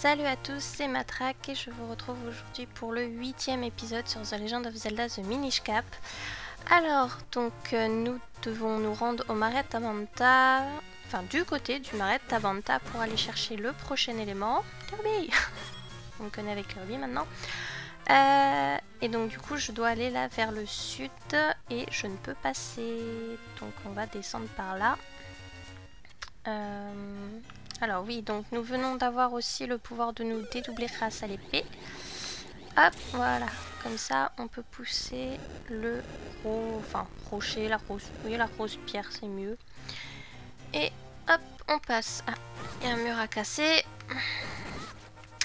Salut à tous, c'est Matraque et je vous retrouve aujourd'hui pour le 8e épisode sur The Legend of Zelda The Minish Cap. Alors, nous devons nous rendre au marais de Tabantha, enfin du côté du marais de Tabantha pour aller chercher le prochain élément, Kirby. On le connaît avec Kirby maintenant. Et donc du coup je dois aller là vers le sud et je ne peux passer, donc on va descendre par là. Alors oui, donc nous venons d'avoir aussi le pouvoir de nous dédoubler grâce à l'épée. Hop, voilà, comme ça on peut pousser le rocher, la rose, oui la rose pierre c'est mieux. Et hop, on passe. Ah, il y a un mur à casser.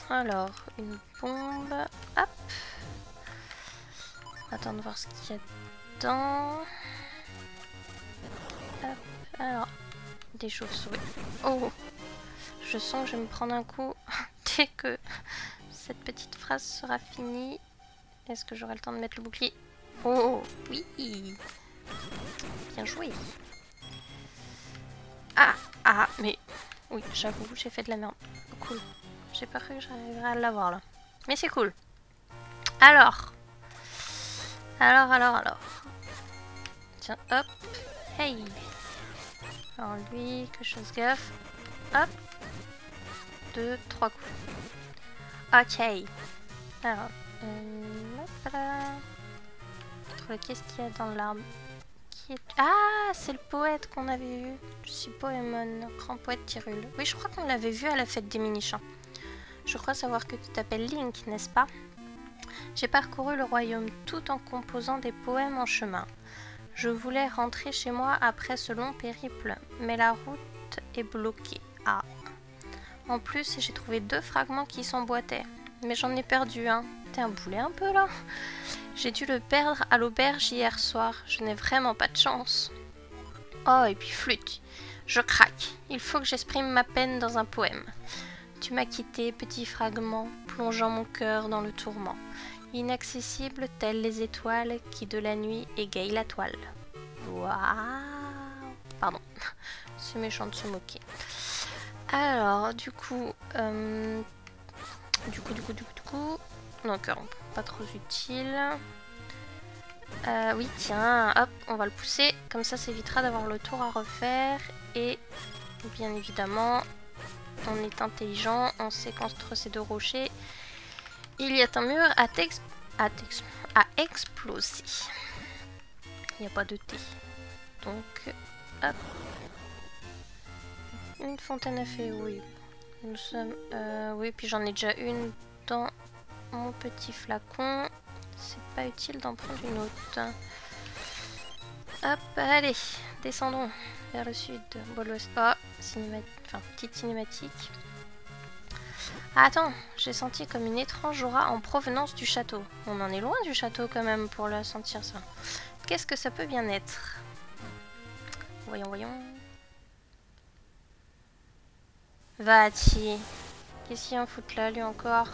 Alors, une bombe, hop. Attends de voir ce qu'il y a dedans. Hop, alors, des chauves-souris. Oh, je sens que je vais me prendre un coup dès que cette petite phrase sera finie. Est-ce que j'aurai le temps de mettre le bouclier? Oh, oui. Bien joué. Ah, mais oui, j'avoue, j'ai fait de la merde. Cool. J'ai pas cru que j'arriverais à l'avoir là. Mais c'est cool. Alors. Tiens, hop. Hey. Alors lui, que je fasse gaffe. Hop. 2, 3 coups. Ok. Alors. Hop là. Qu'est-ce qu'il y a dans l'arbre? Ah, c'est le poète qu'on avait vu. Je suis Poémon, grand poète Tyrul. Oui, je crois qu'on l'avait vu à la fête des Minichins. Je crois savoir que tu t'appelles Link, n'est-ce pas? J'ai parcouru le royaume tout en composant des poèmes en chemin. Je voulais rentrer chez moi après ce long périple, mais la route est bloquée. Ah. En plus, j'ai trouvé 2 fragments qui s'emboîtaient. Mais j'en ai perdu un. T'es un boulet un peu là? J'ai dû le perdre à l'auberge hier soir. Je n'ai vraiment pas de chance. Oh, et puis flûte. Je craque. Il faut que j'exprime ma peine dans un poème. Tu m'as quitté, petit fragment, plongeant mon cœur dans le tourment. Inaccessible telles les étoiles qui de la nuit égayent la toile. Waouh! Pardon, c'est méchant de se moquer. Alors, du coup... Non, cœur, pas trop utile. Oui, tiens, hop, on va le pousser. Comme ça évitera d'avoir le tour à refaire. Et, bien évidemment... On est intelligent, on sait qu'entre ces 2 rochers, il y a un mur à exploser. Il n'y a pas de thé. Donc, hop. Une fontaine à fée, oui. Nous sommes... oui, puis j'en ai déjà une dans mon petit flacon. C'est pas utile d'en prendre une autre. Hop, allez, descendons vers le sud. Bon, l'ouest. Oh, petite cinématique. Ah, attends, j'ai senti comme une étrange aura en provenance du château. On en est loin du château quand même pour la sentir ça. Qu'est-ce que ça peut bien être? Voyons. Va-t-il. Qu'est-ce qu'il y a en fout là, lui encore?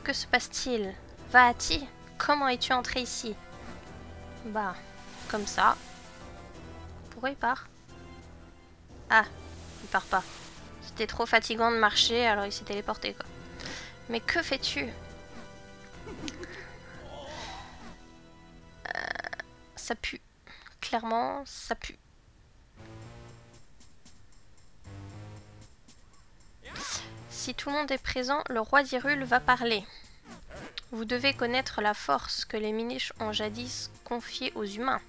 Que se passe-t-il? Va-t-il? Comment es-tu entré ici? Bah, comme ça. Pourquoi il part? Ah, il part pas. C'était trop fatigant de marcher, alors il s'est téléporté quoi. Mais que fais-tu? Ça pue. Clairement, ça pue. Si tout le monde est présent, le roi d'Hyrule va parler. Vous devez connaître la force que les Minish ont jadis confiée aux humains.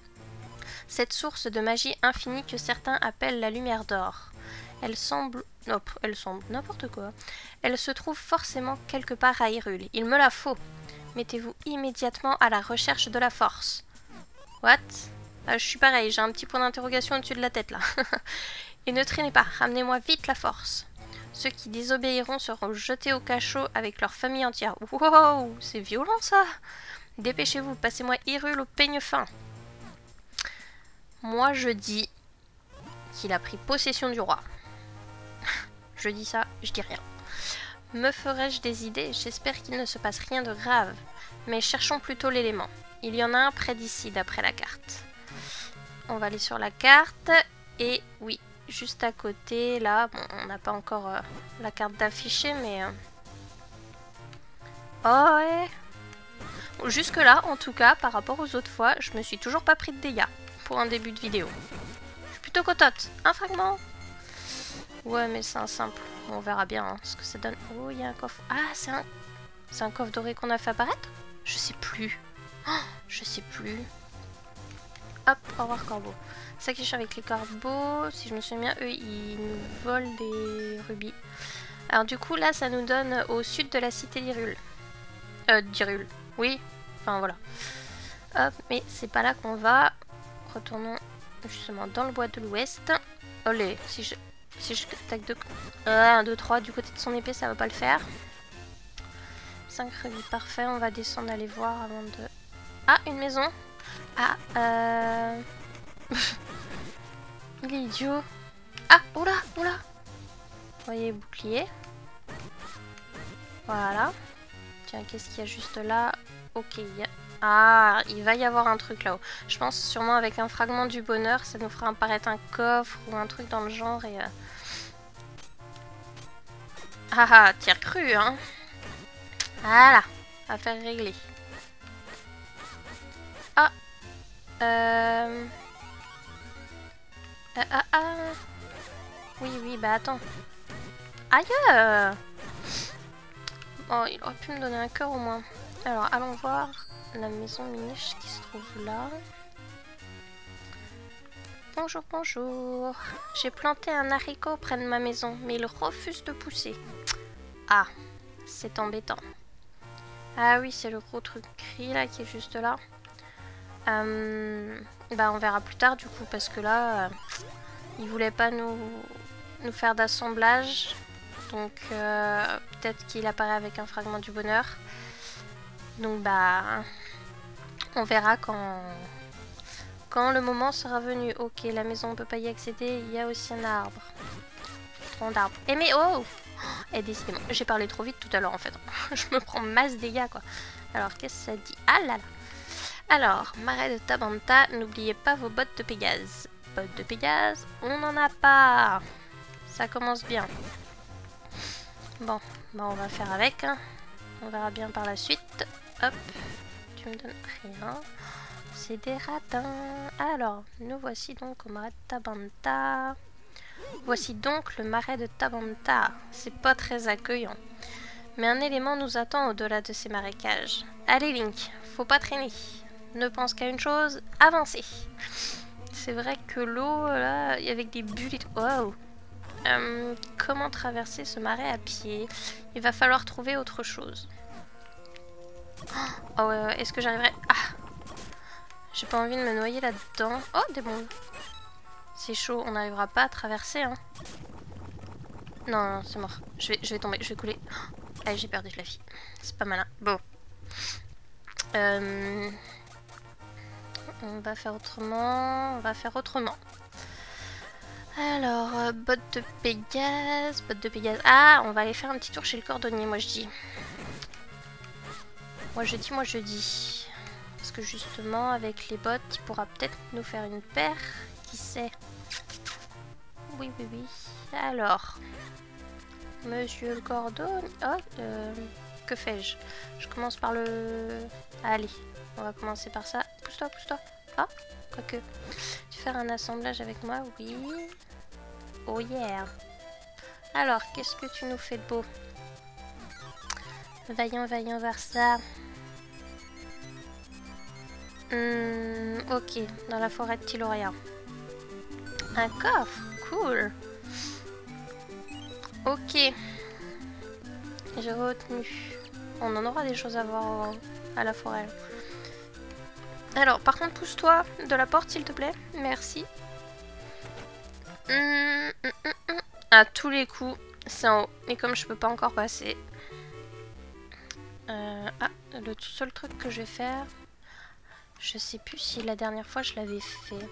Cette source de magie infinie que certains appellent la lumière d'or. Elle semble n'importe quoi. Elle se trouve forcément quelque part à Hyrule. Il me la faut. Mettez-vous immédiatement à la recherche de la force. What? Je suis pareil, j'ai un petit point d'interrogation au-dessus de la tête là. Et ne traînez pas, ramenez-moi vite la force. Ceux qui désobéiront seront jetés au cachot avec leur famille entière. Wow, c'est violent ça. Dépêchez-vous, passez-moi Hyrule au peigne fin. Moi je dis qu'il a pris possession du roi. Je dis ça, je dis rien. Me ferais-je des idées? J'espère qu'il ne se passe rien de grave. Mais cherchons plutôt l'élément. Il y en a un près d'ici, d'après la carte. On va aller sur la carte. Et oui, juste à côté, là. Bon, on n'a pas encore la carte d'affiché, mais... Oh ouais. Jusque là, en tout cas, par rapport aux autres fois, je me suis toujours pas pris de dégâts pour un début de vidéo. Je suis plutôt contente. Un fragment. Ouais, mais c'est un simple. Bon, on verra bien hein, ce que ça donne. Oh, il y a un coffre. Ah, c'est un coffre doré qu'on a fait apparaître? Je sais plus. Oh, je sais plus. Hop, au revoir corbeau. Ça qui est avec les corbeaux, si je me souviens bien, eux, ils nous volent des rubis. Alors du coup, là, ça nous donne au sud de la cité d'Hyrule. D'Hyrule. Oui, enfin voilà. Hop, mais c'est pas là qu'on va. Retournons justement dans le bois de l'ouest. Olé, si je tac de... 1, 2, 3, du côté de son épée, ça va pas le faire. 5 rubis, parfait. On va descendre, aller voir avant de... Ah, une maison. Ah, il est idiot. Ah, oula, oula. Vous voyez, bouclier. Voilà. Tiens, qu'est-ce qu'il y a juste là? Ok, il y a... Ah, il va y avoir un truc là-haut. Je pense sûrement avec un fragment du bonheur, ça nous fera apparaître un coffre ou un truc dans le genre et... Ah ah, t'y as cru, hein? Voilà, affaire réglée. Ah. Oui, bah attends. Aïe! Oh, il aurait pu me donner un cœur au moins. Alors, allons voir la maison Miniche qui se trouve là. Bonjour, bonjour. J'ai planté un haricot près de ma maison, mais il refuse de pousser. Ah, c'est embêtant. Ah oui, c'est le gros truc gris là qui est juste là. Bah on verra plus tard du coup parce que là il voulait pas nous faire d'assemblage, donc peut-être qu'il apparaît avec un fragment du bonheur, donc bah on verra quand le moment sera venu. Ok, la maison on peut pas y accéder, il y a aussi un arbre, tronc d'arbre. Eh mais oh, et décidément j'ai parlé trop vite tout à l'heure en fait. Je me prends masse dégâts quoi. Alors qu'est-ce que ça dit? Ah là là. Alors, marais de Tabanta, n'oubliez pas vos bottes de Pégase. Bottes de Pégase, on n'en a pas. Ça commence bien. Bon, bah on va faire avec. Hein. On verra bien par la suite. Hop, tu me donnes rien. C'est des ratins. Alors, nous voici donc au marais de Tabanta. Voici donc le marais de Tabanta. C'est pas très accueillant. Mais un élément nous attend au-delà de ces marécages. Allez Link, faut pas traîner. Ne pense qu'à une chose, avancer. C'est vrai que l'eau, là, avec des bulles et tout. Wow. Comment traverser ce marais à pied? Il va falloir trouver autre chose. Oh, est-ce que j'arriverai? Ah, j'ai pas envie de me noyer là-dedans. Oh, des bombes. C'est chaud, on n'arrivera pas à traverser. Hein. Non, non, c'est mort. Je vais tomber, je vais couler. Allez, j'ai perdu de la vie. C'est pas malin. Bon. On va faire autrement. Alors, bottes de Pégase. Ah, on va aller faire un petit tour chez le cordonnier, moi je dis. Moi je dis. Parce que justement, avec les bottes, il pourra peut-être nous faire une paire. Qui sait? Oui. Alors, monsieur le cordonnier. Oh, que fais-je? Je commence par le... Allez, on va commencer par ça. Pousse-toi. Ah, quoique. Tu veux faire un assemblage avec moi? Oui. Oh yeah. Alors, qu'est-ce que tu nous fais de beau? Voyons voir ça. Ok, dans la forêt de Tyloria. Un coffre, cool. Ok. J'ai retenu. On en aura des choses à voir à la forêt. Alors, par contre, pousse-toi de la porte, s'il te plaît. Merci. À tous les coups, c'est en haut. Et comme je peux pas encore passer... le seul truc que je vais faire... Je sais plus si la dernière fois je l'avais fait.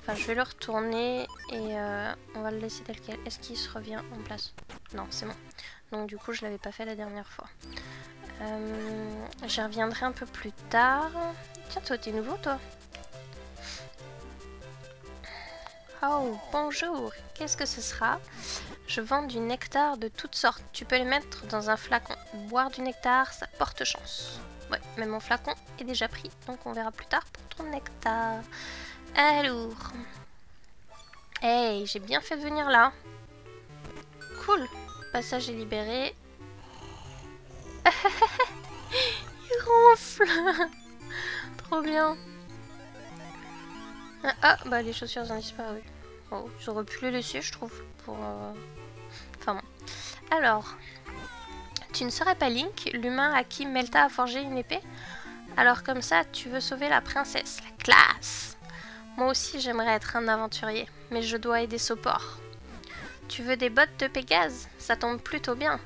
Enfin, je vais le retourner et on va le laisser tel quel. Est-ce qu'il se revient en place? Non, c'est bon. Donc du coup, je l'avais pas fait la dernière fois. J'y reviendrai un peu plus tard. Tiens, toi, t'es nouveau, toi? Oh, bonjour. Qu'est-ce que ce sera? Je vends du nectar de toutes sortes. Tu peux les mettre dans un flacon. Boire du nectar, ça porte chance. Ouais, mais mon flacon est déjà pris, donc on verra plus tard pour ton nectar. Alors... Hey, j'ai bien fait de venir là. Cool. Passage est libéré. Il ronfle. Trop bien. Ah, bah les chaussures ont disparu. Oh, j'aurais pu les laisser, je trouve. Pour. Enfin bon. Alors. Tu ne serais pas Link, l'humain à qui Melta a forgé une épée? Alors comme ça, tu veux sauver la princesse. La classe! Moi aussi, j'aimerais être un aventurier, mais je dois aider Sopor. Tu veux des bottes de Pégase? Ça tombe plutôt bien.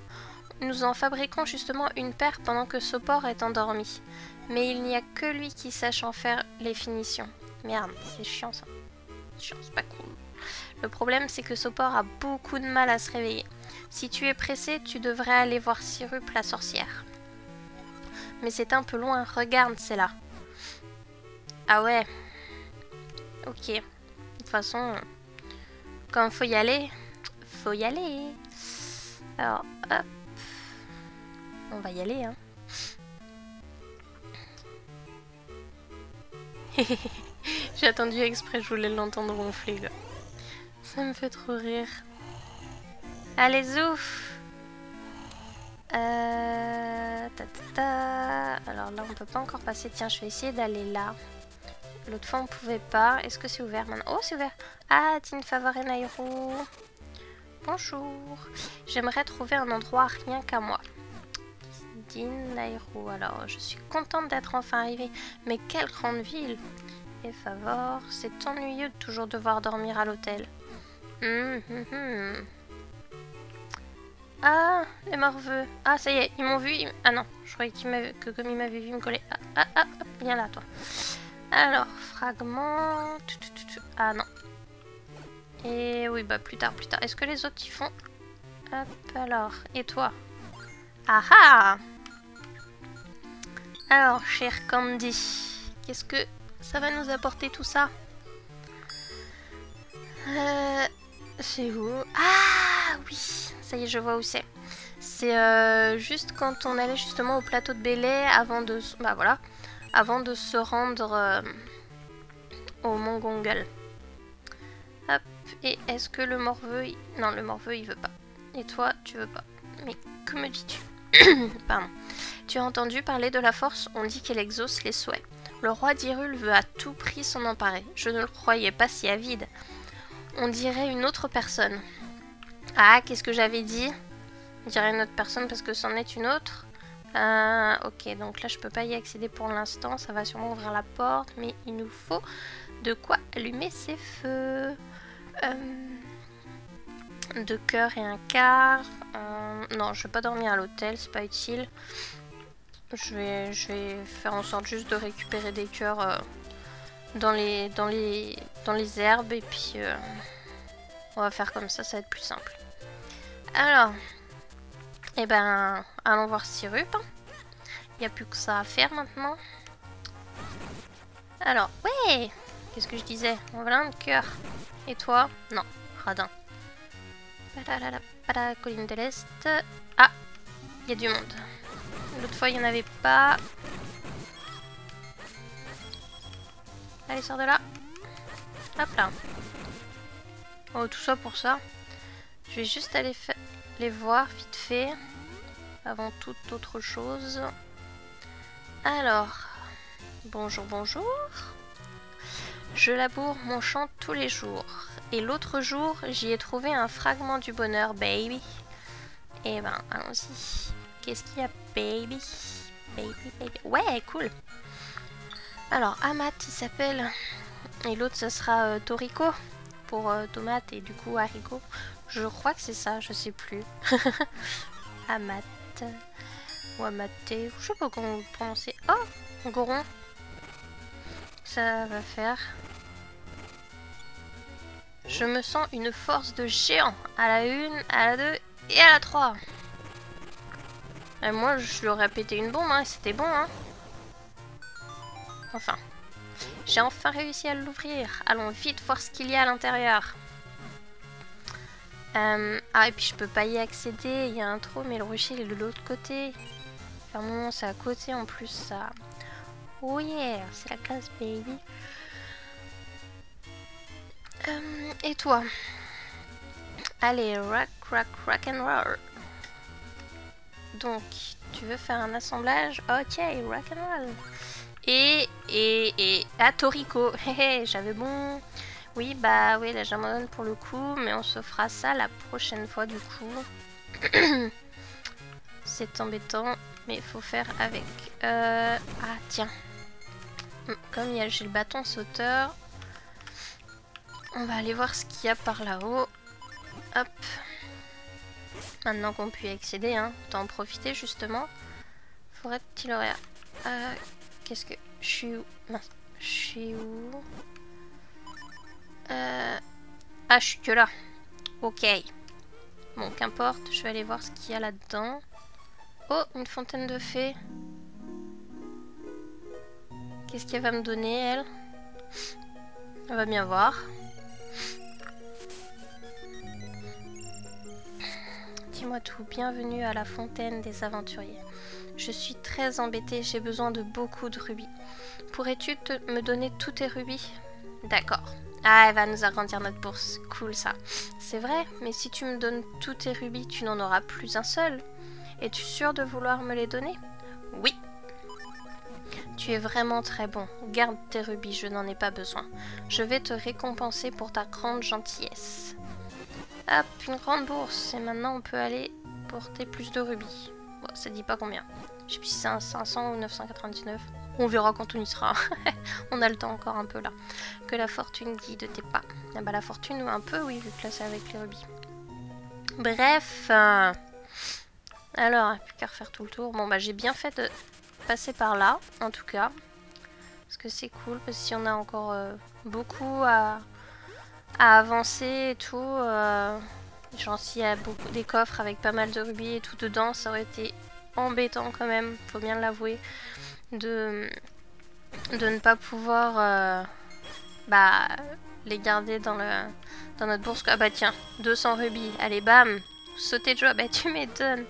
Nous en fabriquons justement une paire pendant que Sopor est endormi. Mais il n'y a que lui qui sache en faire les finitions. Merde, c'est chiant ça. C'est chiant, c'est pas cool. Le problème, c'est que Sopor a beaucoup de mal à se réveiller. Si tu es pressé, tu devrais aller voir Sirup la sorcière. Mais c'est un peu loin, regarde, c'est là. Ah ouais. Ok. De toute façon, quand faut y aller, faut y aller. Alors, hop. On va y aller, hein. J'ai attendu exprès, je voulais l'entendre ronfler, là. Ça me fait trop rire. Allez, zouf! Alors là, on peut pas encore passer. Tiens, je vais essayer d'aller là. L'autre fois, on pouvait pas. Est-ce que c'est ouvert maintenant? Oh, c'est ouvert! Ah, Tin Favore Nairo. Bonjour. J'aimerais trouver un endroit rien qu'à moi. Din Nairo. Alors, je suis contente d'être enfin arrivée. Mais quelle grande ville! Et Favore, c'est ennuyeux de toujours devoir dormir à l'hôtel. Ah, les morveux. Ah, ça y est, ils m'ont vu. Ah non, je croyais que comme ils m'avaient vu, ils me collaient. Hop, viens là, toi. Alors, fragment. Ah non. Et oui, bah plus tard. Est-ce que les autres, ils font? Hop, alors. Et toi? Ah ah! Alors, cher Candy, qu'est-ce que ça va nous apporter tout ça? C'est où? Ah oui, ça y est, je vois où c'est. C'est juste quand on allait justement au plateau de Belay avant de... Bah voilà. Avant de se rendre au Mont Gongal. Hop. Et est-ce que le morveux... Non, le morveux, il veut pas. Et toi, tu veux pas. Mais que me dis-tu? Pardon. Tu as entendu parler de la force? On dit qu'elle exauce les souhaits. Le roi d'Hyrule veut à tout prix s'en emparer. Je ne le croyais pas si avide. On dirait une autre personne. Ah, qu'est-ce que j'avais dit? On dirait une autre personne parce que c'en est une autre. Ok, donc là je peux pas y accéder pour l'instant. Ça va sûrement ouvrir la porte, mais il nous faut de quoi allumer ces feux. 2 cœurs et un quart. Non, je vais pas dormir à l'hôtel, c'est pas utile. Je vais faire en sorte juste de récupérer des cœurs dans les herbes et puis on va faire comme ça va être plus simple. Alors, eh ben, allons voir Sirup. Il n'y a plus que ça à faire maintenant. Alors, ouais, qu'est-ce que je disais? On va de cœur. Et toi? Non, radin. Colline de l'Est. Ah, il y a du monde. L'autre fois, il n'y en avait pas. Allez, sors de là. Hop là. Oh, tout ça pour ça. Je vais juste aller les voir vite fait. Avant toute autre chose. Alors. Bonjour, bonjour. Je laboure mon champ tous les jours. Et l'autre jour, j'y ai trouvé un fragment du bonheur, baby. Et ben, allons-y. Qu'est-ce qu'il y a, baby? Baby. Ouais, cool. Alors, Amat, il s'appelle. Et l'autre, ça sera Toriko. Pour tomate et du coup haricot. Je crois que c'est ça, je sais plus. Amat. Ou Amaté. Je sais pas comment vous prononcez. Oh, Goron. Ça va faire. Je me sens une force de géant. À la 1, à la 2 et à la 3. Et moi, je lui aurais pété une bombe, hein, c'était bon, hein. Enfin. J'ai enfin réussi à l'ouvrir. Allons vite voir ce qu'il y a à l'intérieur. Ah, et puis je peux pas y accéder. Il y a un trou, mais le rocher il est de l'autre côté. Enfin bon, c'est à côté en plus ça. Oh yeah, c'est la classe baby. Et toi? Allez, rock and roll. Donc, tu veux faire un assemblage? Ok, rock and roll. Ah, Toriko. J'avais bon. Oui, bah oui, là j'abandonne pour le coup, mais on se fera ça la prochaine fois du coup. C'est embêtant, mais il faut faire avec. Ah, tiens. Comme j'ai le bâton sauteur, on va aller voir ce qu'il y a par là-haut. Hop. Maintenant qu'on peut y accéder, hein, autant en profiter justement. Forêt de Tiloria. Qu'est-ce que... Je suis où? Mince. Je suis où? Ah, je suis que là. Ok. Bon, qu'importe. Je vais aller voir ce qu'il y a là-dedans. Oh, une fontaine de fées. Qu'est-ce qu'elle va me donner, elle? On va bien voir. Dis-moi tout. Bienvenue à la fontaine des aventuriers. Je suis très embêtée. J'ai besoin de beaucoup de rubis. Pourrais-tu me donner tous tes rubis? D'accord. Ah, elle va nous agrandir notre bourse. Cool ça. C'est vrai, mais si tu me donnes tous tes rubis, tu n'en auras plus un seul. Es-tu sûr de vouloir me les donner? Oui. Tu es vraiment très bon. Garde tes rubis, je n'en ai pas besoin. Je vais te récompenser pour ta grande gentillesse. Hop, une grande bourse. Et maintenant, on peut aller porter plus de rubis. Bon, ça dit pas combien. Je sais plus si c'est un 500 ou 999. On verra quand on y sera. On a le temps encore un peu là. Que la fortune guide tes pas. Ah bah la fortune un peu oui, vu que là c'est avec les rubis. Bref. Alors, plus qu'à refaire tout le tour. Bon bah j'ai bien fait de passer par là, en tout cas. Parce que c'est cool, parce que si on a encore beaucoup à avancer et tout. Genre s'il y a beaucoup des coffres avec pas mal de rubis et tout dedans, ça aurait été embêtant quand même, faut bien l'avouer. De ne pas pouvoir les garder dans notre bourse. Ah bah tiens, 200 rubis, allez bam, sauter de joie, bah tu m'étonnes.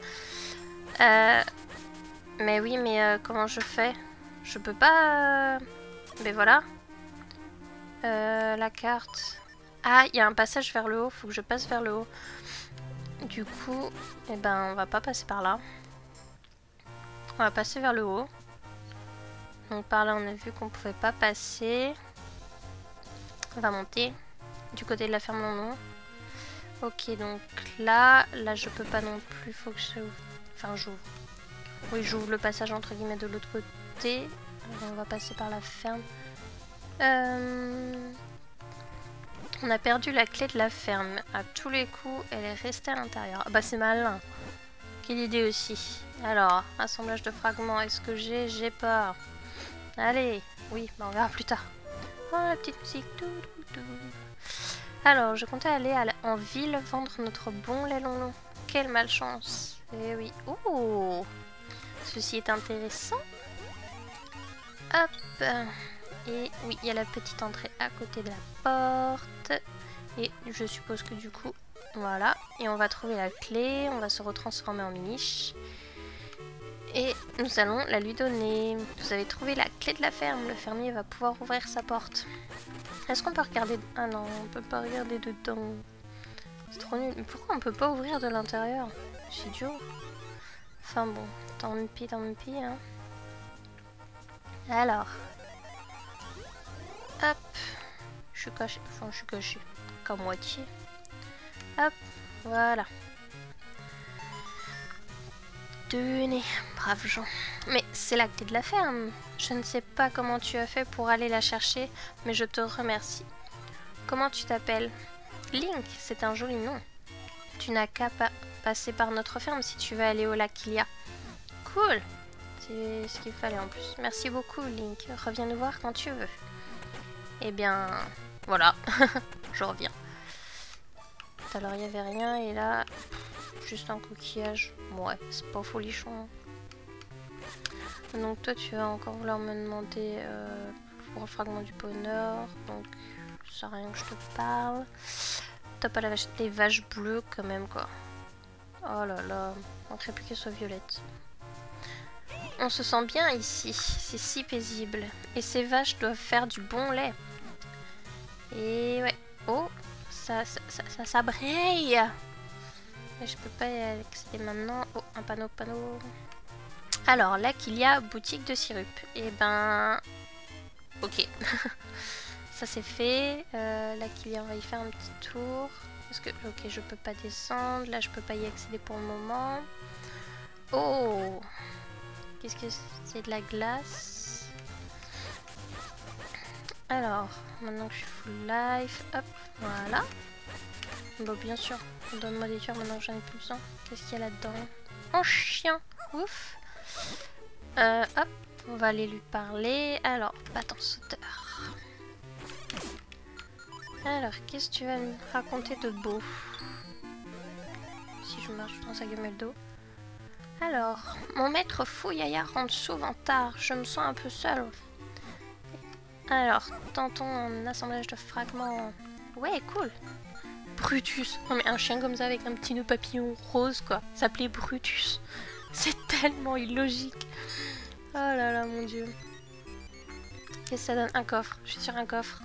Mais oui, mais comment je fais? Je peux pas... Mais voilà. La carte... Ah, il y a un passage vers le haut, faut que je passe vers le haut. Du coup, eh ben on va pas passer par là. On va passer vers le haut. Donc par là on a vu qu'on pouvait pas passer. On va monter du côté de la ferme non. Ok, donc là je peux pas non plus, faut que j'ouvre. Enfin j'ouvre. Oui, j'ouvre le passage entre guillemets de l'autre côté. On va passer par la ferme. On a perdu la clé de la ferme. À tous les coups, elle est restée à l'intérieur. Ah bah c'est malin. Quelle idée aussi. Alors, assemblage de fragments. Est-ce que j'ai peur? Allez, oui, bah on verra plus tard. Oh, la petite musique. Alors, je comptais aller en ville vendre notre bon lait long. Quelle malchance. Eh oui. Oh, ceci est intéressant. Hop. Et oui, il y a la petite entrée à côté de la porte. Et je suppose que du coup, voilà. Et on va trouver la clé. On va se retransformer en miniche. Et nous allons la lui donner. Vous avez trouvé la clé de la ferme. Le fermier va pouvoir ouvrir sa porte. Est-ce qu'on peut regarder... Ah non, on peut pas regarder dedans. C'est trop nul. Mais pourquoi on peut pas ouvrir de l'intérieur? C'est idiot. Enfin bon, tant pis, hein. Alors. Hop. Je suis caché. Enfin, je suis caché. Qu'à moitié. Hop. Voilà. Tenez, braves gens. Mais c'est la clé de la ferme. Je ne sais pas comment tu as fait pour aller la chercher, mais je te remercie. Comment tu t'appelles? Link, c'est un joli nom. Tu n'as qu'à passer par notre ferme si tu veux aller au lac Ilia. Cool. C'est ce qu'il fallait en plus. Merci beaucoup, Link. Reviens nous voir quand tu veux. Eh bien, voilà. Je reviens. Alors, il n'y avait rien et là... Juste un coquillage. Ouais, c'est pas folichon. Donc toi, tu vas encore vouloir me demander pour le fragment du bonheur. Donc, ça sert à rien que je te parle. Top à la vache, des vaches bleues quand même, quoi. Oh là là, on ne crée plus qu'elles soient violettes. On se sent bien ici, c'est si paisible. Et ces vaches doivent faire du bon lait. Et ouais, oh, ça brille. Mais je peux pas y accéder maintenant. Oh, un panneau. Alors, là qu'il y a boutique de sirup. Et ben... Ok. Ça c'est fait. Là qu'il y a, on va y faire un petit tour. Parce que, ok, je peux pas descendre. Là, je peux pas y accéder pour le moment. Oh! Qu'est-ce que c'est? De la glace. Alors, maintenant que je suis full life, hop, voilà. Bon, bien sûr, donne-moi des cœurs maintenant que j'en ai plus besoin. Qu'est-ce qu'il y a là-dedans? Oh, chien! Ouf! Hop, on va aller lui parler. Alors, bâton sauteur. Alors, qu'est-ce que tu vas me raconter de beau? Si je marche dans sa gamelle d'eau. Alors, mon maître Fuyaya rentre souvent tard. Je me sens un peu seule. Alors, tentons un assemblage de fragments. Ouais, cool. Brutus. Non mais un chien comme ça avec un petit nœud papillon rose, quoi. S'appelait Brutus. C'est tellement illogique. Oh là là, mon dieu. Qu'est-ce que ça donne? Un coffre. Je suis sur un coffre.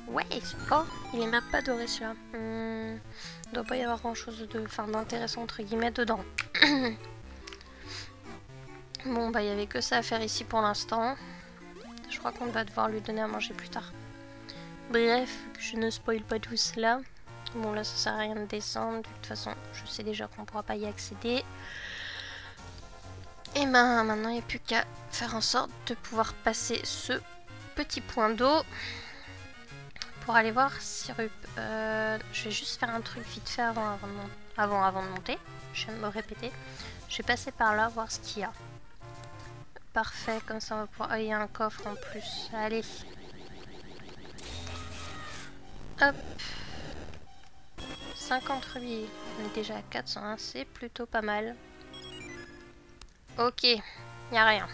Ouais. Oh, il est même pas doré celui-là. Il doit pas y avoir grand-chose de, d'intéressant entre guillemets dedans. Bon, bah il y avait que ça à faire ici pour l'instant. Je crois qu'on va devoir lui donner à manger plus tard. Bref, que je ne spoil pas tout cela. Bon, là ça sert à rien de descendre. De toute façon, je sais déjà qu'on pourra pas y accéder. Et ben maintenant il n'y a plus qu'à faire en sorte de pouvoir passer ce petit point d'eau pour aller voir Sirup. Je vais juste faire un truc vite fait avant de monter. Je viens de me répéter. Je vais passer par là voir ce qu'il y a. Parfait, comme ça on va pouvoir... Oh, il y a un coffre en plus. Allez. Hop. 50 rubis. On est déjà à 401, c'est plutôt pas mal. Ok, il n'y a rien.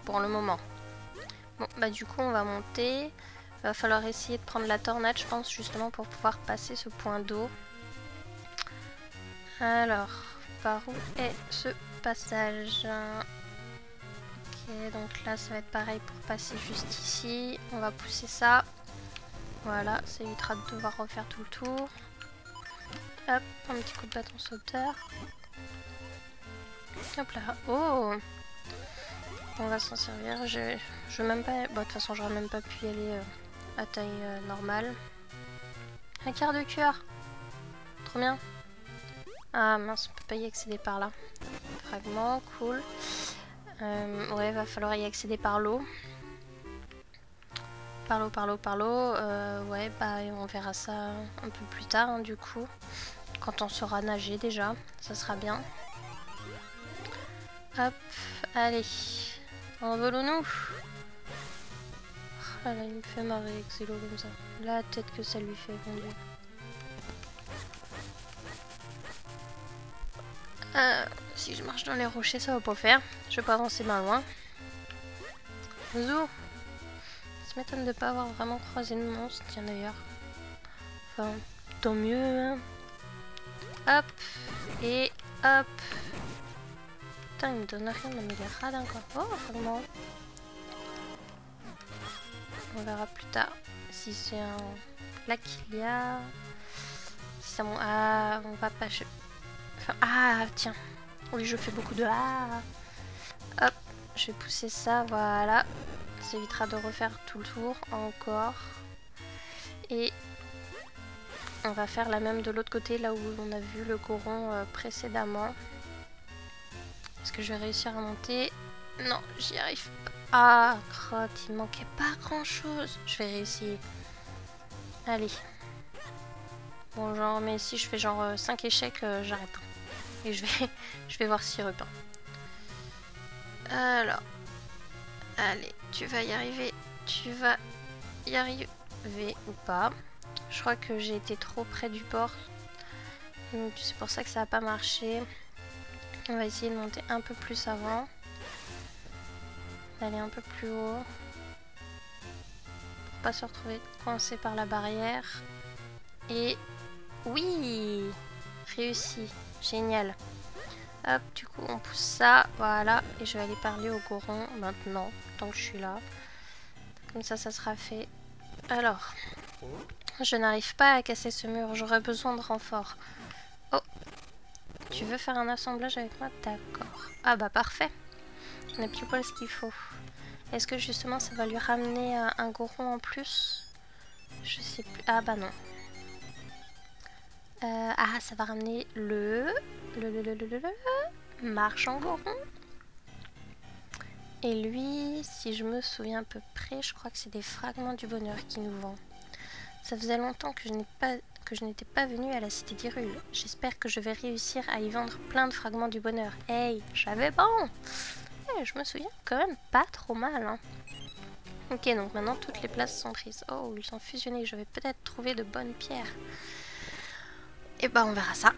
Pour le moment. Bon, bah du coup on va monter. Va falloir essayer de prendre la tornade, je pense, justement pour pouvoir passer ce point d'eau. Alors, par où est ce passage? Ok, donc là ça va être pareil pour passer juste ici. On va pousser ça. Voilà, ça évitera de devoir refaire tout le tour. Hop, un petit coup de bâton sauteur. Hop là. Oh! On va s'en servir. Je même pas... Bon, de toute façon, j'aurais même pas pu y aller à taille normale. Un quart de cœur. Trop bien. Ah mince, on peut pas y accéder par là. Fragment, cool. Ouais, va falloir y accéder par l'eau. Par l'eau. Ouais, bah on verra ça un peu plus tard, hein, du coup. Quand on saura nager déjà, ça sera bien. Hop, allez. Envolons-nous. Oh là, il me fait marrer avec ces lots comme ça. La tête que ça lui fait, mon dieu. Si je marche dans les rochers, ça va pas faire. Je vais pas avancer bien loin. Zou. Ça m'étonne de pas avoir vraiment croisé de monstre, tiens d'ailleurs. Enfin, tant mieux. Hein. Hop. Et hop. Putain, il me donne rien, mais il est radin quoi. Oh, vraiment. On verra plus tard si c'est un lac qu'il y a. Si ça... Ah, on va pas... Enfin, ah, tiens. Oui, je fais beaucoup de... Ah. Hop, je vais pousser ça, voilà. Ça évitera de refaire tout le tour encore. Et on va faire la même de l'autre côté, là où on a vu le coron précédemment. Est-ce que je vais réussir à monter? Non, j'y arrive pas. Ah, crotte, il manquait pas grand-chose. Je vais réussir. Allez. Bon, genre, mais si je fais genre 5 échecs, j'arrête. Et je vais voir Sirup. Alors. Allez, tu vas y arriver. Tu vas y arriver ou pas. Je crois que j'ai été trop près du port. Donc c'est pour ça que ça n'a pas marché. On va essayer de monter un peu plus avant. D'aller un peu plus haut. pas se retrouver coincé par la barrière. Et oui, réussi, génial. Hop, du coup on pousse ça, voilà. Et je vais aller parler au Goron maintenant, tant que je suis là. Comme ça sera fait. Alors, je n'arrive pas à casser ce mur, j'aurais besoin de renfort. Oh, tu veux faire un assemblage avec moi? D'accord. Ah bah parfait. On a pile poil ce qu'il faut. Est-ce que justement ça va lui ramener un Goron en plus? Je sais plus. Ah bah non. Ah, ça va ramener le marchand Goron. Et lui, si je me souviens à peu près, je crois que c'est des fragments du bonheur qu'il nous vend. Ça faisait longtemps que je n'étais pas venue à la cité d'Hyrule. J'espère que je vais réussir à y vendre plein de fragments du bonheur. Hey, j'avais bon. Je me souviens quand même pas trop mal. Hein. Ok, donc maintenant toutes les places sont prises. Oh, ils sont fusionnés. Je vais peut-être trouver de bonnes pierres. Et bah on verra ça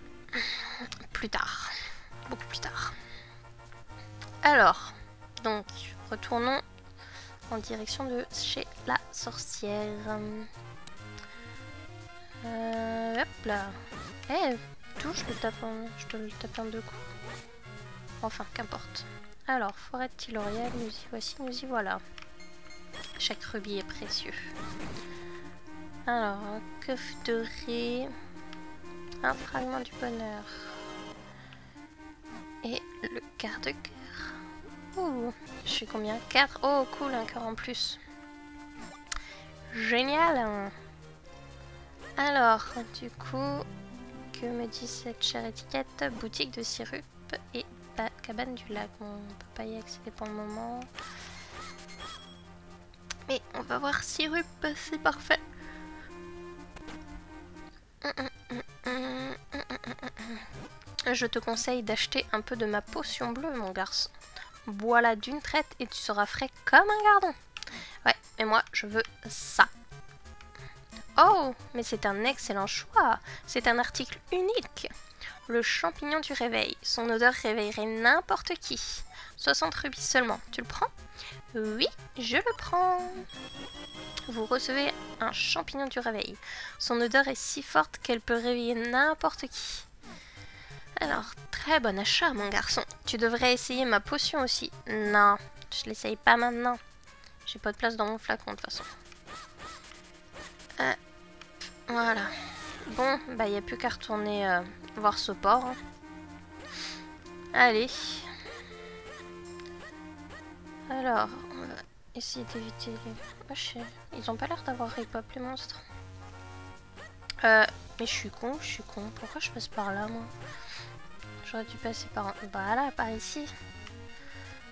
plus tard. Beaucoup plus tard. Alors, donc, retournons en direction de chez la sorcière. Hop là. Eh, tout, je te le tape en deux coups. Enfin, qu'importe. Alors, forêt de Tyloriel, nous y voici, nous y voilà. Chaque rubis est précieux. Alors, un coffre doré. Un fragment du bonheur. Et le quart de cœur. Ouh, je suis combien? 4. Oh, cool, un cœur en plus. Génial. Alors, du coup, que me dit cette chère étiquette? Boutique de sirup et cabane du lac. Bon, on peut pas y accéder pour le moment. Mais on va voir sirup, c'est parfait. Je te conseille d'acheter un peu de ma potion bleue, mon garçon. Bois-la d'une traite et tu seras frais comme un gardon. Ouais, mais moi, je veux ça. Oh, mais c'est un excellent choix. C'est un article unique. Le champignon du réveil. Son odeur réveillerait n'importe qui. 60 rubis seulement. Tu le prends? Oui, je le prends. Vous recevez un champignon du réveil. Son odeur est si forte qu'elle peut réveiller n'importe qui. Alors, très bon achat, mon garçon. Tu devrais essayer ma potion aussi. Non, je l'essaye pas maintenant. J'ai pas de place dans mon flacon, de toute façon. Voilà. Bon, bah, il n'y a plus qu'à retourner voir ce port. Hein. Allez. Alors, on va essayer d'éviter les... Oh, ils ont pas l'air d'avoir rip-up les monstres. Mais je suis con. Pourquoi je passe par là, moi? J'aurais dû passer par... Bah là, par ici.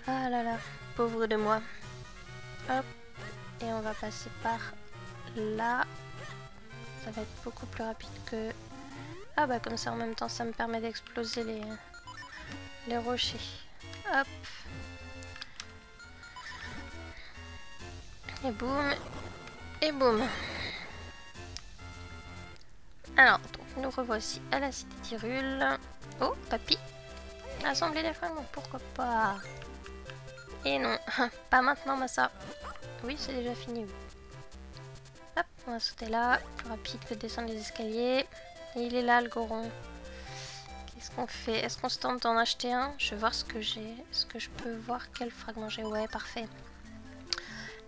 Ah là là, pauvre de moi. Hop. Et on va passer par là. Ça va être beaucoup plus rapide que... Ah bah comme ça en même temps ça me permet d'exploser les rochers. Hop. Et boum. Et boum. Alors, donc nous revoici à la cité d'Hyrule. Oh, papy. Assembler les fragments, pourquoi pas. Et non, pas maintenant Massa. Oui, c'est déjà fini. Hop, on va sauter là. Plus rapide que de descendre les escaliers. Et il est là le Goron. Qu'est-ce qu'on fait? Est-ce qu'on se tente d'en acheter un? Je vais voir ce que j'ai. Est-ce que je peux voir quel fragment j'ai? Ouais, parfait.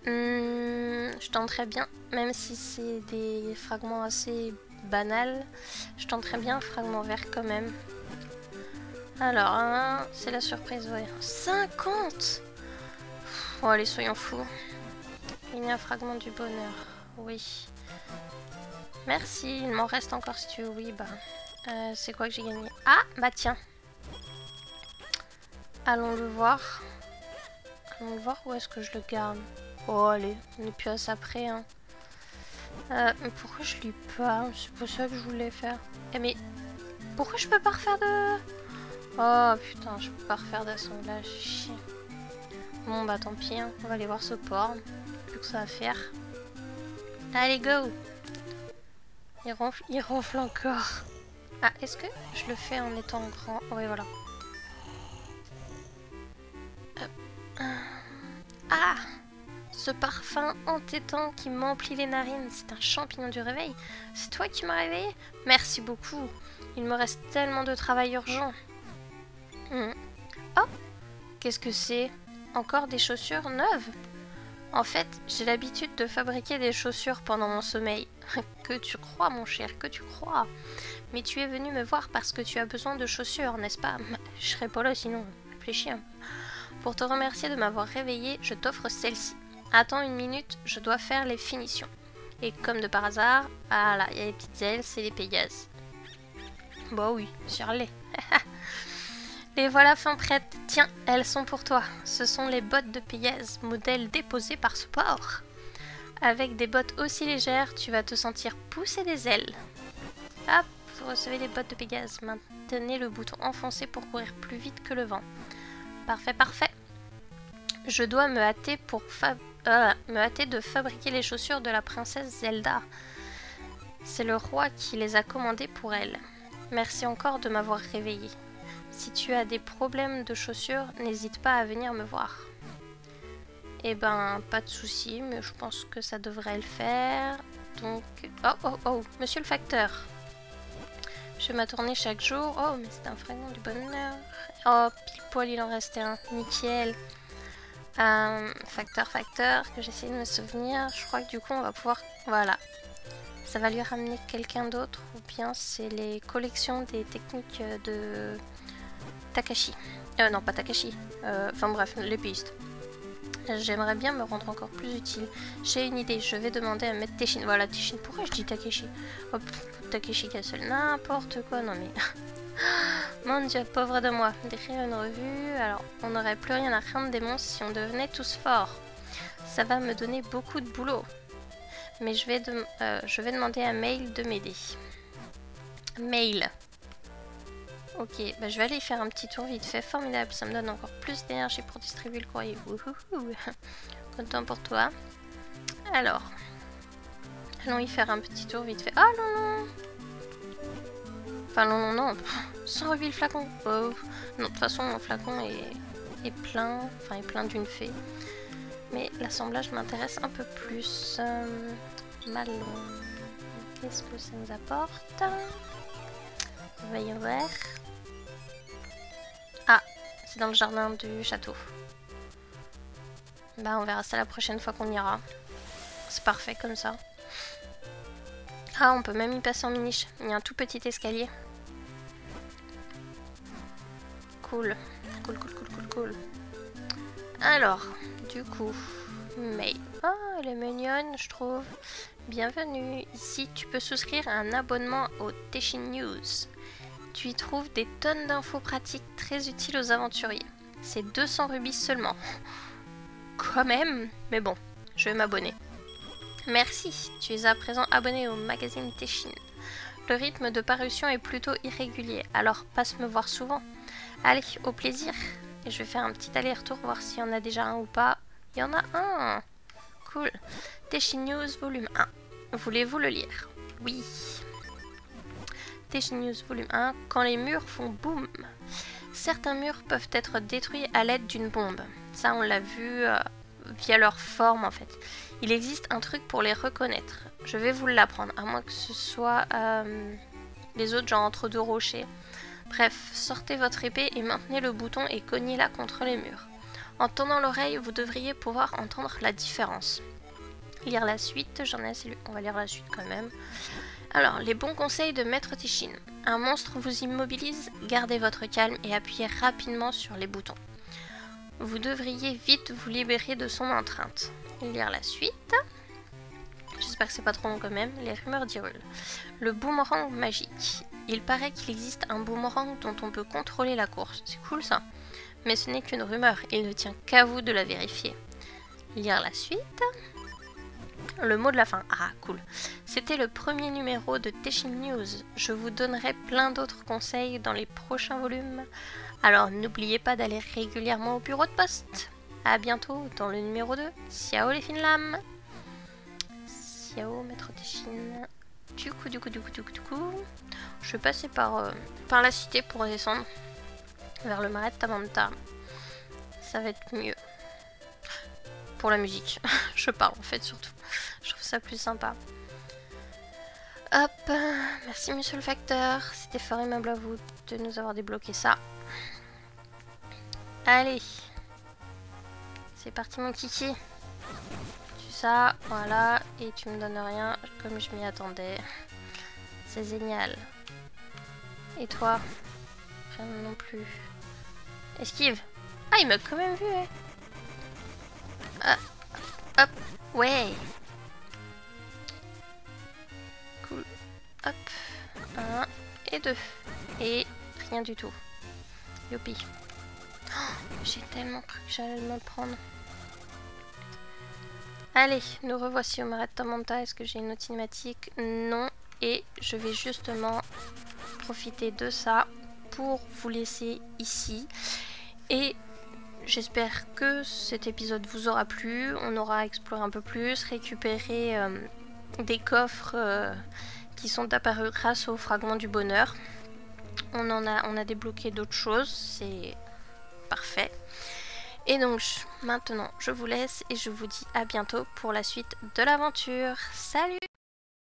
Je tenterais bien, même si c'est des fragments assez banals, je tenterais bien un fragment vert quand même. Alors, hein, c'est la surprise, ouais. 50! Bon, allez, soyons fous. Il y a un fragment du bonheur, oui. Merci, il m'en reste encore si tu veux, oui, bah. C'est quoi que j'ai gagné? Ah, bah tiens. Allons le voir. Allons le voir, où est-ce que je le garde? Oh, allez, on est plus à ça près, hein. Mais pourquoi je lis pas? C'est pour ça que je voulais faire. Eh, mais pourquoi je peux pas refaire de... Oh putain, je peux pas refaire d'assemblage. Chier. Bon, bah tant pis, hein. On va aller voir ce port. Plus que ça à faire. Allez, go! Il ronfle encore. Ah, est-ce que je le fais en étant grand? Oui, voilà. Ah! ce parfum entêtant qui m'emplit les narines, c'est un champignon du réveil. C'est toi qui m'as réveillé? Merci beaucoup. Il me reste tellement de travail urgent. Oh, qu'est-ce que c'est? Encore des chaussures neuves? En fait, j'ai l'habitude de fabriquer des chaussures pendant mon sommeil. Que tu crois, mon cher, que tu crois. Mais tu es venu me voir parce que tu as besoin de chaussures, n'est-ce pas? Je serais pas là sinon. Réfléchis un peu. Pour te remercier de m'avoir réveillé, je t'offre celle-ci. Attends une minute, je dois faire les finitions. Et comme de par hasard, ah là, il y a les petites ailes, c'est les Pégases. Bah oui, Shirley. Les voilà fin prêtes. Tiens, elles sont pour toi. Ce sont les bottes de Pégase, modèle déposé par Sport. Avec des bottes aussi légères, tu vas te sentir pousser des ailes. Hop, vous recevez les bottes de Pégase. Maintenez le bouton enfoncé pour courir plus vite que le vent. Parfait, parfait. Je dois me hâter de fabriquer les chaussures de la princesse Zelda. C'est le roi qui les a commandées pour elle. Merci encore de m'avoir réveillée. Si tu as des problèmes de chaussures, n'hésite pas à venir me voir. Eh ben, pas de souci, mais je pense que ça devrait le faire. Donc, oh, monsieur le facteur. Je fais ma tournée chaque jour. Oh, mais c'est un fragment du bonheur. Oh, pile poil, il en restait un. Nickel. Facteur, que j'essaie de me souvenir. Je crois que du coup, on va pouvoir... Voilà. Ça va lui ramener quelqu'un d'autre, ou bien c'est les collections des techniques de Takashi. Non, pas Takashi. Enfin bref, les pistes. J'aimerais bien me rendre encore plus utile. J'ai une idée, je vais demander à Maître Teshin. Voilà, Teshin, pourquoi je dis Takeshi? Hop, Takeshi Castle, n'importe quoi, non mais... Mon dieu, pauvre de moi. D'écrire une revue, alors on n'aurait plus rien à craindre des monstres si on devenait tous forts. Ça va me donner beaucoup de boulot. Mais je vais demander à Mail de m'aider. Mail. Ok, bah je vais aller faire un petit tour vite fait. Formidable, ça me donne encore plus d'énergie pour distribuer le courrier. Wouhouhou. Content pour toi. Alors, allons y faire un petit tour vite fait. Oh non. Enfin non. 108 le flacon. Oh. Non, de toute façon mon flacon est plein. Enfin est plein d'une fée. Mais l'assemblage m'intéresse un peu plus. Malon. Qu'est-ce que ça nous apporte? Voyons voir. Ah, c'est dans le jardin du château. Bah on verra ça la prochaine fois qu'on ira. C'est parfait comme ça. Ah, on peut même y passer en miniche. Il y a un tout petit escalier. Cool. Cool. Alors, du coup, May. Ah, elle est mignonne, je trouve. Bienvenue. Ici, tu peux souscrire à un abonnement au Teshin News. Tu y trouves des tonnes d'infos pratiques très utiles aux aventuriers. C'est 200 rubis seulement. Quand même, mais bon, je vais m'abonner. Merci, tu es à présent abonné au magazine Teshin. Le rythme de parution est plutôt irrégulier, alors passe me voir souvent. Allez, au plaisir. Et je vais faire un petit aller-retour, voir s'il y en a déjà un ou pas. Il y en a un. Cool. Teshin News volume 1. Voulez-vous le lire? Oui. Teshin News volume 1. Quand les murs font boum. Certains murs peuvent être détruits à l'aide d'une bombe. Ça, on l'a vu via leur forme, en fait. Il existe un truc pour les reconnaître. Je vais vous l'apprendre, à moins que ce soit les autres, genre entre deux rochers. Bref, sortez votre épée et maintenez le bouton et cognez-la contre les murs. En tendant l'oreille, vous devriez pouvoir entendre la différence. Lire la suite, j'en ai assez lu. On va lire la suite quand même. Alors, les bons conseils de Maître Teshin. Un monstre vous immobilise, gardez votre calme et appuyez rapidement sur les boutons. Vous devriez vite vous libérer de son empreinte. Lire la suite. J'espère que c'est pas trop long quand même. Les rumeurs d'Hyrule. Le boomerang magique. Il paraît qu'il existe un boomerang dont on peut contrôler la course. C'est cool ça. Mais ce n'est qu'une rumeur. Il ne tient qu'à vous de la vérifier. Lire la suite. Le mot de la fin. Ah, cool. C'était le premier numéro de Teshin News. Je vous donnerai plein d'autres conseils dans les prochains volumes. Alors n'oubliez pas d'aller régulièrement au bureau de poste. A bientôt dans le numéro 2. Ciao les fines lames. Ciao Maître Teshin. Du coup. Je vais passer par la cité pour descendre vers le marais de Tamanta. Ça va être mieux. pour la musique. Je parle en fait surtout. Je trouve ça plus sympa. Hop, merci monsieur le facteur. C'était fort aimable à vous de nous avoir débloqué ça. Allez. C'est parti mon kiki. Tu ça, voilà. Et tu me donnes rien comme je m'y attendais. C'est génial. Et toi? Rien non plus. Esquive. Ah, il m'a quand même vu, ouais. Ah, hop, ouais. Cool. Hop. 1 et 2. Et rien du tout. Youpi. Oh, j'ai tellement cru que j'allais me le prendre. Allez, nous revoici au marais de Tormenta. Est-ce que j'ai une autre cinématique? Non. Et je vais justement profiter de ça pour vous laisser ici. Et j'espère que cet épisode vous aura plu. On aura exploré un peu plus, récupéré des coffres qui sont apparus grâce au fragment du bonheur. On a débloqué d'autres choses, c'est parfait. Et donc maintenant je vous laisse et je vous dis à bientôt pour la suite de l'aventure. Salut!